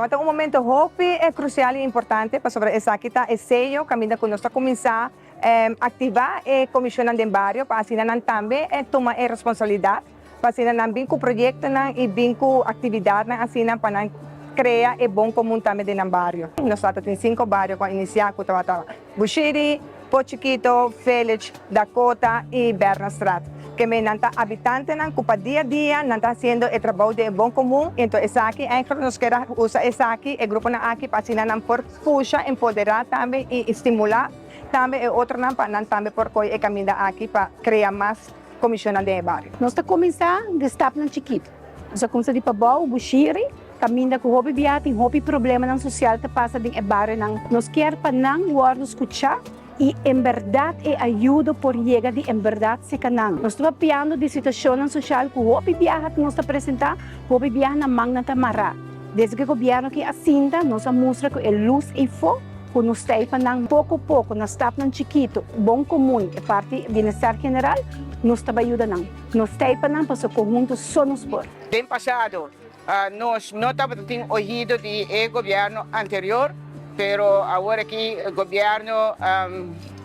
Estamos em um momento crucial e importante para sobre essa kita é sello caminho que nós começar ativar e comissionar de barrio para assim não também tomar a responsabilidade para assim não vir com projeto não e vir com atividade não assim não para não criar e bom comum também de barrio. Nós temos 5 barrios com iniciar com Bushiri, Pochiquito, Village, Dakota e Bernastrat. Que me nanta habitante nan kupa dia a dia nanta haciendo el trabajo de bom comum. Então essa aqui nós queremos usar essa aqui o grupo na aqui para assim não por puxa empoderar também e estimular também outro não para não também por coi e caminho aqui para criar mais comissionar de barrio. Nós estamos começando de estar no chiquito. Nós começamos de Pabau, Bushiri, caminho com o hobby biati, hobby problema não social que passa de barrio não. Nós queremos para não guardar escutar e em verdade ajuda por chegar de em verdade se canang. Nós estamos piando de situação social que o hobby viaja que nós está apresentar, o hobby viaja na manga tamara. Desde que o governo que assinta, nós mostra que é luz e fogo, que nós estamos pouco a pouco, nós estamos chiquito, bom comum, e parte do bem-estar general, nós estamos ajudando. Nós estamos para o conjunto só nos por. Bem passado, nós não estamos tendo ouvido do governo anterior, pero agora que o governo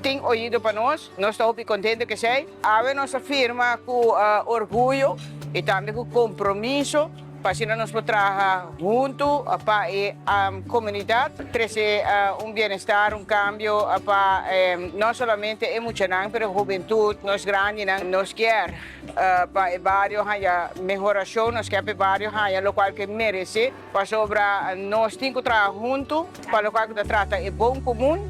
tem ouvido para nós estamos muito contentes que seja. A nós afirma com orgulho e também com compromisso para assim nós podemos trabalhar junto para a comunidade, trazer bem-estar, cambio para não somente emocional, mas a juventude, nós grandes, nós queremos para o barrio haya melhoração, nós queremos para o barrio haya o qual que merece, para sobre nós temos que trabalhar junto, para o qual que trata é bom comum